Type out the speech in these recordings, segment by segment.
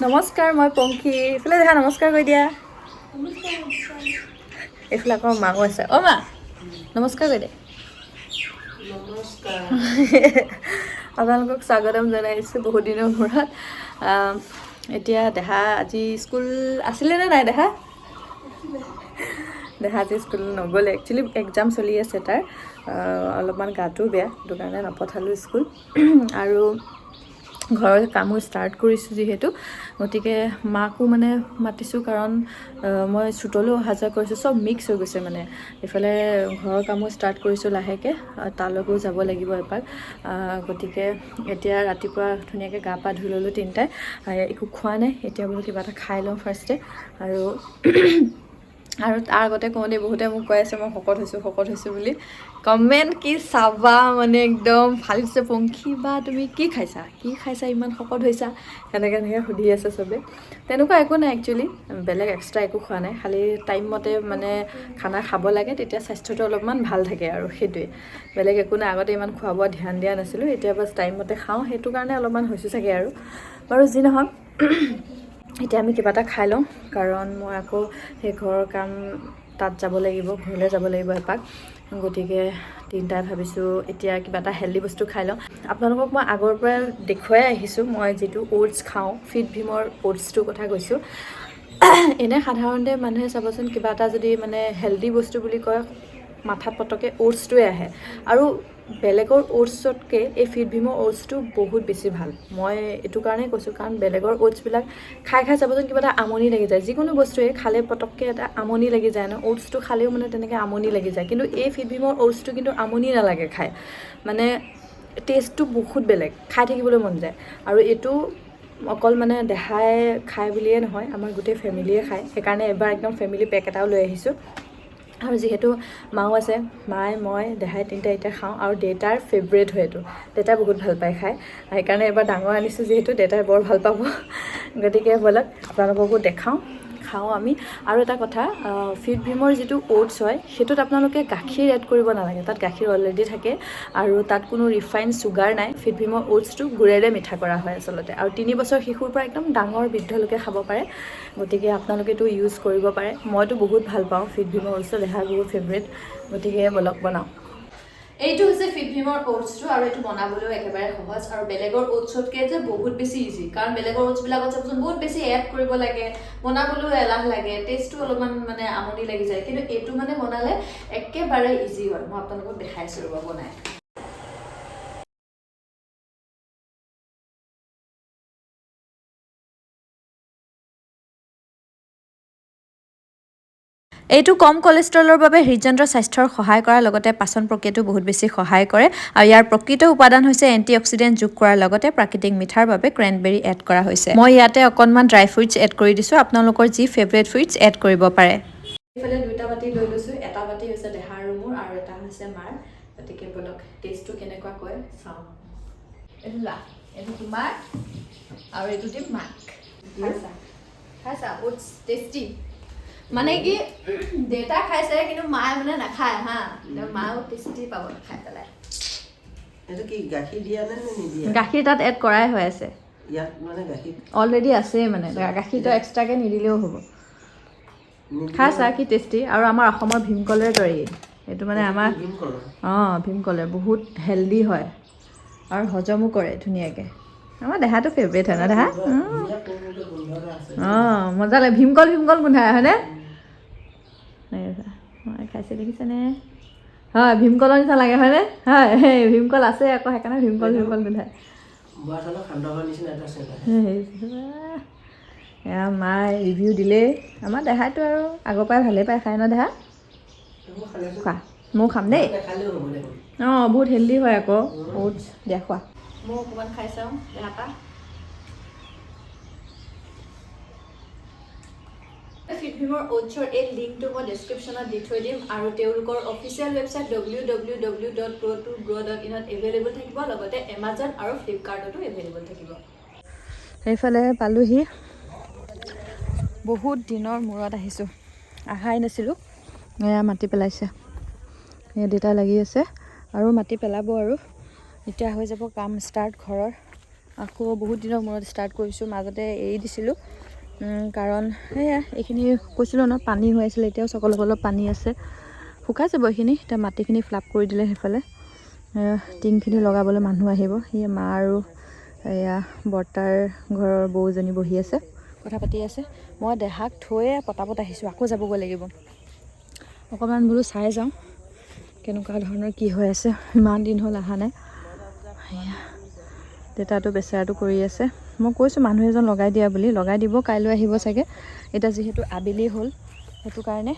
নমস্কাৰ, মই পংখী। এইফালে দেখা, নমস্কাৰ কৰি দিয়া। এইফালে আকৌ মাও আছে। অ' মা, নমস্কাৰ কৰি দে। নমস্কাৰ। আপোনালোকক স্বাগতম জনাইছোঁ বহুত দিনৰ মূৰত। এতিয়া দেহা আজি স্কুল আছিলে নে নাই দেহা? দেহা আজি স্কুল নগ'লে। একচুৱেলি এক্সাম চলি আছে তাৰ। অলপমান গাটো বেয়া, সেইটো কাৰণে নপঠালোঁ স্কুল। আৰু ঘৰৰ কামো ষ্টাৰ্ট কৰিছোঁ যিহেতু, গতিকে মাকো মানে মাতিছোঁ, কাৰণ মই শ্বুটলৈও অহা যোৱা কৰিছোঁ, চব মিক্স হৈ গৈছে মানে। এইফালে ঘৰৰ কামো ষ্টাৰ্ট কৰিছোঁ লাহেকৈ, তালৈকেও যাব লাগিব এপাক। গতিকে এতিয়া ৰাতিপুৱা ধুনীয়াকৈ গা পা ধুই ল'লোঁ তিনিটাই, একো খোৱা নাই। এতিয়া বোলো কিবা এটা খাই লওঁ ফাৰ্ষ্টে। আৰু তাৰ আগতে কওঁ দেই, বহুতে মোক কৈ আছে মই শকত হৈছোঁ বুলি। কমেণ্ট কি চাবা মানে, একদম ভাল হৈছে পংখী বা তুমি কি খাইছা ইমান শকত হৈছা, সেনেকৈ সুধি আছে চবে। তেনেকুৱা একো নাই একচুৱেলি, বেলেগ এক্সট্ৰা একো খোৱা নাই, খালি টাইম মতে মানে খানা খাব লাগে, তেতিয়া স্বাস্থ্যটো অলপমান ভাল থাকে আৰু সেইটোৱে, বেলেগ একো নাই। আগতে ইমান খোৱা বোৱা ধ্যান দিয়া নাছিলোঁ, এতিয়া বাছ টাইম মতে খাওঁ, সেইটো কাৰণে অলপমান হৈছোঁ চাগে আৰু। বাৰু যি নহওক, এতিয়া আমি কিবা এটা খাই লওঁ, কাৰণ মই আকৌ সেই ঘৰৰ কাম তাত যাব লাগিব, ঘৰলৈ যাব লাগিব এপাক। গতিকে তিনিটাই ভাবিছোঁ এতিয়া কিবা এটা হেল্ডি বস্তু খাই লওঁ। আপোনালোকক মই আগৰ পৰা দেখুৱাই আহিছোঁ, মই যিটো অ'টছ খাওঁ, ফিট ভীমৰ অ'টছটোৰ কথা কৈছোঁ। এনে সাধাৰণতে মানুহে চাবচোন, কিবা এটা যদি মানে হেল্ডি বস্তু বুলি কয়, মাথাত পটকৈ অ'টছটোৱে আহে। আৰু বেলেগৰ অ'টছতকৈ এই ফিট ভীমৰ অ'টছটো বহুত বেছি ভাল। মই এইটো কাৰণেই কৈছোঁ, কাৰণ বেলেগৰ অ'টছবিলাক খাই চাবচোন কিবা এটা আমনি লাগি যায়। যিকোনো বস্তুৱে খালে পটককৈ এটা আমনি লাগি যায় ন, অ'টছটো খালেও মানে তেনেকৈ আমনি লাগি যায়। কিন্তু এই ফিট ভীমৰ অ'টছটো কিন্তু আমনি নালাগে খাই, মানে টেষ্টটো বহুত বেলেগ, খাই থাকিবলৈ মন যায়। আৰু এইটো অকল মানে দেহাই খায় বুলিয়ে নহয়, আমাৰ গোটেই ফেমিলিয়ে খায়। সেইকাৰণে এবাৰ একদম ফেমিলি পেক এটাও লৈ আহিছোঁ। আৰু যিহেতু মাও আছে, মায়ে মই দেহাই তিনিটাই এতিয়া খাওঁ, আৰু দেউতাৰ ফেভৰেট হয় এইটো, দেউতাই বহুত ভাল পায় খাই। সেইকাৰণে এবাৰ ডাঙৰ আনিছোঁ যিহেতু, দেউতাই বৰ ভাল পাব। গতিকে ব'লক আপোনালোককো দেখাওঁ, খাওঁ আমি। আৰু এটা কথা, ফিট ভীমৰ যিটো অ'টছ হয়, সেইটোত আপোনালোকে গাখীৰ এড কৰিব নালাগে, তাত গাখীৰ অলৰেডি থাকে, আৰু তাত কোনো ৰিফাইন চুগাৰ নাই। ফিট ভীমৰ অ'টছটো গুড়েৰে মিঠা কৰা হয় আচলতে, আৰু 3 বছৰ শিশুৰ পৰা একদম ডাঙৰ বৃদ্ধলৈকে খাব পাৰে। গতিকে আপোনালোকেতো ইউজ কৰিব পাৰে। মইতো বহুত ভাল পাওঁ ফিট ভীমৰ অ'টছটো, দেহাৰ বহুত ফেভৰেট। গতিকে ব'লক বনাওঁ। এইটো হৈছে ফিট ভীমৰ অ'টছটো, আৰু এইটো বনাবলৈও একেবাৰে সহজ, আৰু বেলেগৰ অ'টছতকৈ যে বহুত বেছি ইজি। কাৰণ বেলেগৰ অ'টছবিলাকত চাবচোন বহুত বেছি এড কৰিব লাগে, বনাবলৈও এলাহ লাগে, টেষ্টটো অলপমান মানে আমনি লাগি যায়। কিন্তু এইটো মানে বনালে একেবাৰে ইজি হয়। মই আপোনালোকক দেখাইছোঁ ৰ'ব বনাই। এইটো কম কলেষ্ট্ৰলৰ বাবে হৃদযন্ত্ৰ স্বাস্থ্যৰ সহায় কৰাৰ লগতে পাচন প্ৰক্ৰিয়াটো বহুত বেছি সহায় কৰে, আৰু ইয়াৰ প্ৰকৃত উপাদান হৈছে এণ্টিঅক্সিডেণ্ট যোগ কৰাৰ লগতে প্ৰাকৃতিক মিঠাৰ বাবে ক্ৰেনবেৰী এড কৰা হৈছে। মই ইয়াতে অকণমান ড্ৰাই ফ্ৰুইটছ এড কৰি দিছোঁ, আপোনালোকৰ যি ফেভৰেট ফ্ৰুইটছ এড কৰিব পাৰে। এইফালে 2টা বাতি লৈ লৈছোঁ, এটা বাতি হৈছে দেহাৰ আৰু মোৰ, আৰু এটা হৈছে মাৰ। গতিকে বলক টেষ্টটো কেনেকুৱা কয় চাওঁ। এইটো লা, এইটো তোমাৰ, আৰু এইটো দিম মাক। খাইছা অ'টছ টেষ্টি। মানে কি, দেউতা খাইছে কিন্তু মায়ে মানে নাখায় হা, মায়েও টেষ্টি পাব খাই পেলাই। এইটো কি গাখীৰ দিয়া নে নিদিয়া? গাখীৰ তাত এড কৰাই হৈ আছে, ইয়াত মানে গাখীৰ অলৰেডি আছে, মানে গাখীৰটো এক্সট্ৰাকৈ নিদিলেও হ'ব। খাইছা কি টেষ্টি, আৰু আমাৰ অসমৰ ভীমকলেৰ দৰেই এইটো, মানে আমাৰ ভীমকলৰ বহুত হেল্ডি হয়, আৰু হজমো কৰে ধুনীয়াকৈ। আমাৰ দেহাটো ফেভৰেট হয় ন দেহা? মজা লাগে, ভীমকল গোন্ধাই হয়নে? মই খাইছে দেখিছেনে? হয়, ভীমকলৰ নিচিনা লাগে হয়নে? হয়, ভীমকল আছে আকৌ, সেইকাৰণে ভীমকল গোন্ধাই। এয়া মায়ে ৰিভিউ দিলেই। আমাৰ দেহাটো আৰু আগৰ পৰাই ভালেই পায় খাই ন দেহা? খোৱা, ময়ো খাম দেই। বহুত হেল্ডি হয় আকৌ অ'টছ, দিয়া খোৱা। ময়ো অকণমান খাই চাওঁ দেহাটা। ফিট ভীমৰ অ'টছৰ এই লিংকটো মই ডেছক্ৰিপশ্যনত দি থৈ দিম, আৰু তেওঁলোকৰ অফিচিয়েল ৱেবছাইট www.grow2grow.in ত এভেইলেবল থাকিব, লগতে এমাজন আৰু ফ্লিপকাৰ্টতো এভেইলেবল থাকিব। সেইফালে পালোহি, বহুত দিনৰ মূৰত আহিছোঁ, আহাই নাছিলোঁ। এয়া মাটি পেলাইছে, এয়া দেউতা লাগি আছে, আৰু মাটি পেলাব, আৰু এতিয়া হৈ যাব কাম ষ্টাৰ্ট ঘৰৰ। আকৌ বহুত দিনৰ মূৰত ষ্টাৰ্ট কৰিছোঁ, মাজতে এৰি দিছিলোঁ কাৰণ সেয়া এইখিনি কৈছিলোঁ ন পানী হৈ আছিলে, এতিয়াও চকল অলপ পানী আছে, শুকাই যাব এইখিনি। এতিয়া মাটিখিনি ফ্লাপ কৰি দিলে সেইফালে টিংখিনি লগাবলৈ মানুহ আহিব। সেই মা আৰু এয়া বৰ্তাৰ ঘৰৰ বৌজনী বহি আছে, কথা পাতি আছে। মই দেহাক থৈয়ে পতাপত আহিছোঁ, আকৌ যাবগৈ লাগিব। অকণমান বোলো চাই যাওঁ কেনেকুৱা ধৰণৰ কি হৈ আছে, ইমান দিন হ'ল অহা নাই। দেউতাটো বেচেৰাটো কৰি আছে। মই কৈছোঁ মানুহ এজন লগাই দিয়া বুলি, লগাই দিব, কাইলৈ আহিব চাগে। এতিয়া যিহেতু আবেলি হ'ল সেইটো কাৰণে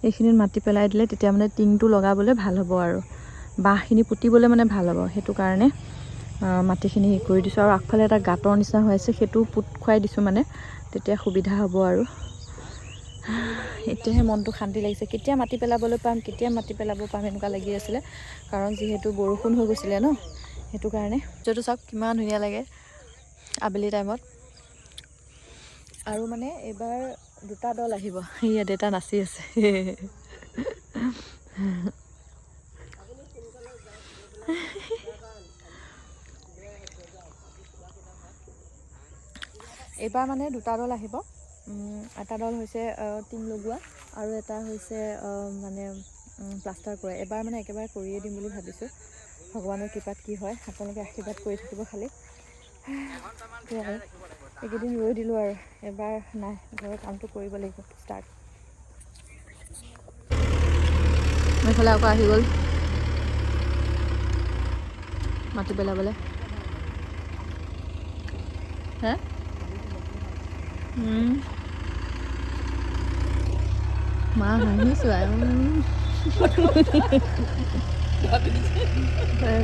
এইখিনিত মাটি পেলাই দিলে তেতিয়া মানে টিংটো লগাবলৈ ভাল হ'ব আৰু বাঁহখিনি পুতিবলৈ মানে ভাল হ'ব। সেইটো কাৰণে মাটিখিনি হেৰি কৰি দিছোঁ। আৰু আগফালে এটা গাঁতৰ নিচিনা হৈ আছে, সেইটো পুত খুৱাই দিছোঁ মানে, তেতিয়া সুবিধা হ'ব আৰু। এতিয়াহে মনটো শান্তি লাগিছে। কেতিয়া মাটি পেলাবলৈ পাম, কেতিয়া মাটি পেলাব পাম এনেকুৱা লাগি আছিলে, কাৰণ যিহেতু বৰষুণ হৈ গৈছিলে ন, সেইটো কাৰণে। য'টো চাওক কিমান ধুনীয়া লাগে আবেলি টাইমত। আৰু মানে এইবাৰ 2টা দল আহিব। সেয়া দেউতা নাচি আছে। এইবাৰ মানে 2টা দল আহিব। এটা দল হৈছে টিং লগোৱা আৰু এটা হৈছে মানে প্লাষ্টাৰ কৰা। এবাৰ মানে একেবাৰে কৰিয়ে দিম বুলি ভাবিছোঁ। ভগৱানৰ কৃপাত কি হয়, আপোনালোকে আশীৰ্বাদ কৰি থাকিব খালি। এইকেইদিন ৰৈ দিলোঁ আৰু এবাৰ নাই, ঘৰৰ কামটো কৰিব লাগিব ষ্টাৰ্ট। এইফালে আকৌ আহি গ'ল মাটি পেলাবলৈ। হে মা হাঁহিছোঁ আৰু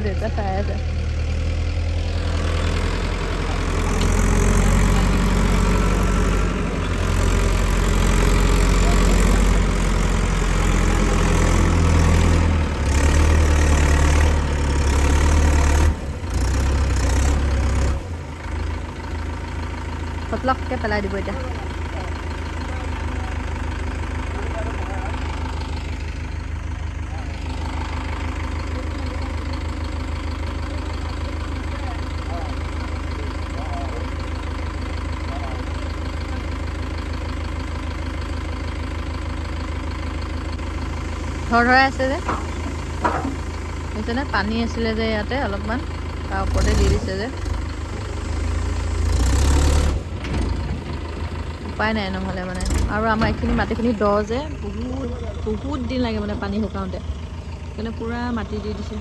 দেউতা চাই আছে। পটলককৈ পেলাই দিব এতিয়া। ধৰাই আছে যে বুজিছেনে, পানী আছিলে যে ইয়াতে অলপমান, তাৰ ওপৰতে দি দিছে যে, উপায় নাই নহ'লে মানে। আৰু আমাৰ এইখিনি মাটিখিনি দ যে, বহুত দিন লাগে মানে পানী শুকাওঁতে, সেইকাৰণে পূৰা মাটি দি দিছে।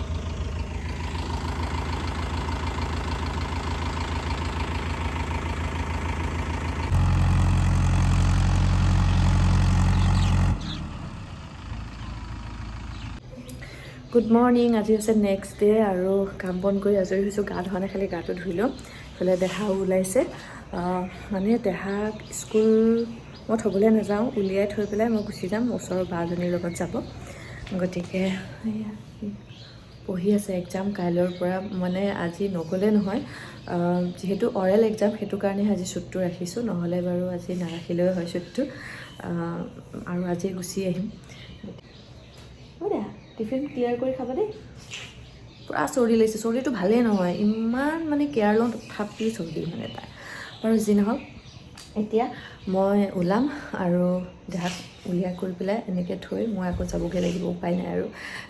Good morning. আজি হৈছে নেক্সট ডে আৰু কাম বন কৰি আজৰি হৈছোঁ। গা ধোৱা নাই, খালি গাটো ধুই লওঁ। এইফালে দেহাও ওলাইছে। মানে দেহাক স্কুল মই থ'বলৈ নাযাওঁ, উলিয়াই থৈ পেলাই মই গুচি যাম, ওচৰৰ বাজনীৰ লগত যাব। গতিকে পঢ়ি আছে, এক্সাম কাইলৈৰ পৰা, মানে আজি নগ'লে নহয়। যিহেতু অৰেল এক্সাম, সেইটো কাৰণেহে আজি শ্বুটটো ৰাখিছোঁ, নহ'লে বাৰু আজি নাৰাখিলেও হয় শ্বুটটো। আৰু আজি গুচি আহিম। টিফিন ক্লিয়াৰ কৰি খাব দেই। পূৰা চৰ্দি লাগিছে, চৰ্দিটো ভালেই নহয়, ইমান মানে কেয়াৰ লওঁ তথাপি চৰ্দি মানে তাই। বাৰু যি নহওক, এতিয়া মই ওলাম আৰু দেহাক উলিয়াই কৰি পেলাই এনেকৈ থৈ মই আকৌ যাবগৈ লাগিব, উপায় নাই আৰু।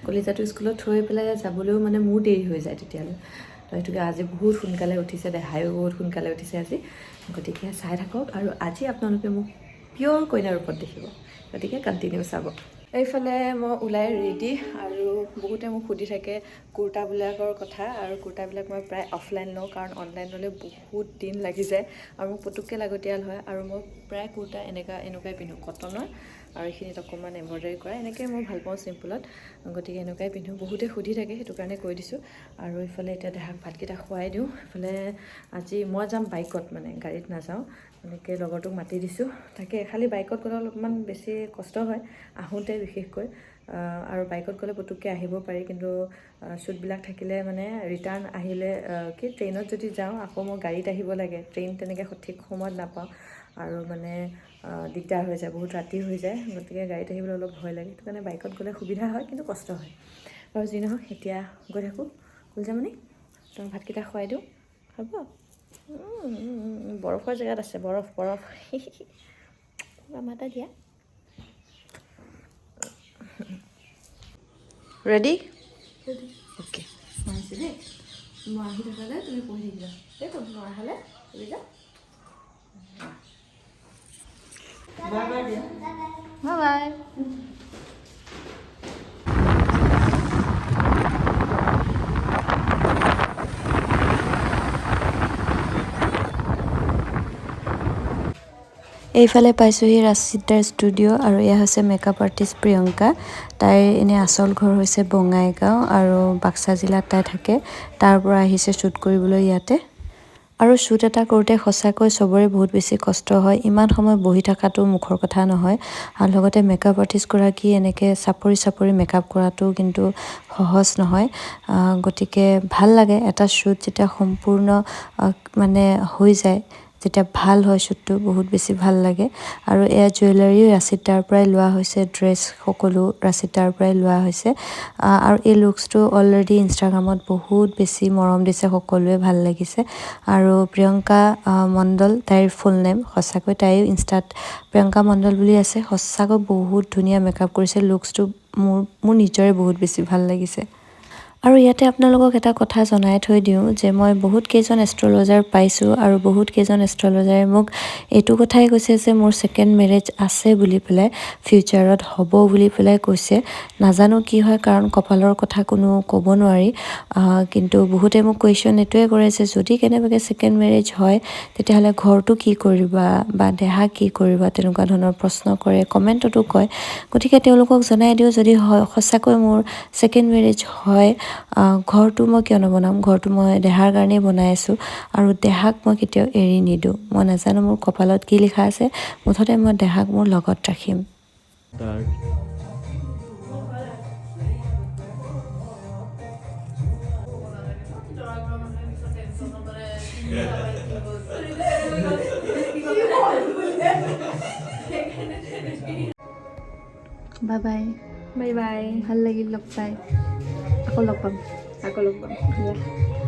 কলিজাটো স্কুলত থৈ পেলাই যাবলৈও মানে মোৰ দেৰি হৈ যায় তেতিয়ালৈ। তো সেইটোকে আজি বহুত সোনকালে উঠিছে, দেহায়ো বহুত সোনকালে উঠিছে আজি। গতিকে চাই থাকক, আৰু আজি আপোনালোকে মোক পিয়ৰ কইনাৰ ৰূপত দেখিব, গতিকে কণ্টিনিউ চাব। এইফালে মই ওলাই ৰেডি, আৰু বহুতে মোক সুধি থাকে কুৰ্তাবিলাকৰ কথা, আৰু কুৰ্তাবিলাক মই প্ৰায় অফলাইন লওঁ, কাৰণ অনলাইন ল'লে বহুত দিন লাগি যায় আৰু মোক পুতুককৈ লাগতিয়াল হয়। আৰু মই প্ৰায় কুৰ্তা এনেকুৱাই পিন্ধোঁ, কটনৰ, আৰু এইখিনিত অকণমান এম্ব্ৰইডাৰী কৰা, এনেকৈ মই ভাল পাওঁ চিম্পুলত, গতিকে এনেকুৱাই পিন্ধোঁ। বহুতে সুধি থাকে, সেইটো কাৰণে কৈ দিছোঁ। আৰু এইফালে এতিয়া দেহাক ভাতকেইটা খুৱাই দিওঁ। এইফালে আজি মই যাম বাইকত, মানে গাড়ীত নাযাওঁ, এনেকৈ লগৰটোক মাতি দিছোঁ। তাকে খালি বাইকত গ'লে অলপমান বেছি কষ্ট হয় আহোঁতে বিশেষকৈ, আৰু বাইকত গ'লে পুতুককৈ আহিব পাৰি, কিন্তু শ্বুটবিলাক থাকিলে মানে ৰিটাৰ্ণ আহিলে ট্ৰেইনত যদি যাওঁ আকৌ মই গাড়ীত আহিব লাগে, ট্ৰেইন তেনেকৈ সঠিক সময়ত নাপাওঁ, আৰু মানে দিগদাৰ হৈ যায়, বহুত ৰাতি হৈ যায়, গতিকে গাড়ীত আহিবলৈ অলপ ভয় লাগে। সেইটো কাৰণে বাইকত গ'লে সুবিধা হয়, কিন্তু কষ্ট হয়। বাৰু যি নহওক, এতিয়া গৈ থাকোঁ কুলজামণি। তোমাক ভাতকেইটা খুৱাই দিওঁ খাব বৰফৰ জেগাত আছে বৰফ মামা এটা দিয়া ৰেডি অ'কে মই আহিছোঁ দেই মই আহি থাকালে তুমি পঢ়ি থাকিবা দেই মই আহালে তুমি যা বাই বাই দিয়া বাই বাই এইফালে পাইছোঁহি ৰাচিতাৰ ষ্টুডিঅ' আৰু এয়া হৈছে মেকআপ আৰ্টিষ্ট প্ৰিয়ংকা তাইৰ এনে আচল ঘৰ হৈছে বঙাইগাঁও আৰু বাক্সা জিলাত তাই থাকে তাৰ পৰা আহিছে শ্বুট কৰিবলৈ ইয়াতে আৰু শ্বুট এটা কৰোঁতে সঁচাকৈ চবৰে বহুত বেছি কষ্ট হয় ইমান সময় বহি থকাটো মুখৰ কথা নহয় আৰু লগতে মেকআপ আৰ্টিষ্টগৰাকী এনেকৈ চাপৰি মেকআপ কৰাটো কিন্তু সহজ নহয় গতিকে ভাল লাগে এটা শ্বুট যেতিয়া সম্পূৰ্ণ মানে হৈ যায় যেতিয়া ভাল হয় শ্বুটটো বহুত বেছি ভাল লাগে আৰু এয়া জুৱেলাৰীও ৰাচিতাৰ পৰাই লোৱা হৈছে ড্ৰেছ সকলো ৰাচিতাৰ পৰাই লোৱা হৈছে আৰু এই লুকছটো অলৰেডি ইনষ্টাগ্ৰামত বহুত বেছি মৰম দিছে সকলোৱে ভাল লাগিছে আৰু প্ৰিয়ংকা মণ্ডল তাইৰ ফুল নেম সঁচাকৈ তাইও ইনষ্টাত প্ৰিয়ংকা মণ্ডল বুলি আছে সঁচাকৈ বহুত ধুনীয়া মেকআপ কৰিছে লুকছটো মোৰ নিজৰে বহুত বেছি ভাল লাগিছে আৰু ইয়াতে আপোনালোকক এটা কথা জনাই থৈ দিওঁ যে মই বহুত কেইজন এষ্ট্ৰলজাৰ পাইছোঁ আৰু বহুত কেইজন এষ্ট্ৰলজাৰে মোক এইটো কথাই কৈছে যে মোৰ ছেকেণ্ড মেৰেজ আছে বুলি পেলাই ফিউচাৰত হ'ব বুলি পেলাই কৈছে নাজানো কি হয় কাৰণ কপালৰ কথা কোনো ক'ব নোৱাৰি কিন্তু বহুতে মোক কুৱেশ্যন এইটোৱে কৰে যে যদি কেনেবাকৈ ছেকেণ্ড মেৰেজ হয় তেতিয়াহ'লে ঘৰটো কি কৰিবা বা দেহা কি কৰিবা তেনেকুৱা ধৰণৰ প্ৰশ্ন কৰে কমেণ্টতো কয় গতিকে তেওঁলোকক জনাই দিওঁ যদি হয় সঁচাকৈ মোৰ ছেকেণ্ড মেৰেজ হয় ঘৰটো মই কিয় নবনাম ঘৰটো মই দেহাৰ কাৰণেই বনাই আছোঁ আৰু দেহাক মই কেতিয়াও এৰি নিদিওঁ মই নাজানো মোৰ কপালত কি লিখা আছে মুঠতে মই দেহাক মোৰ লগত ৰাখিম বাই বাই বাই বাই ভাল লাগিল লগ পাই আকৌ লগ পাম দিয়া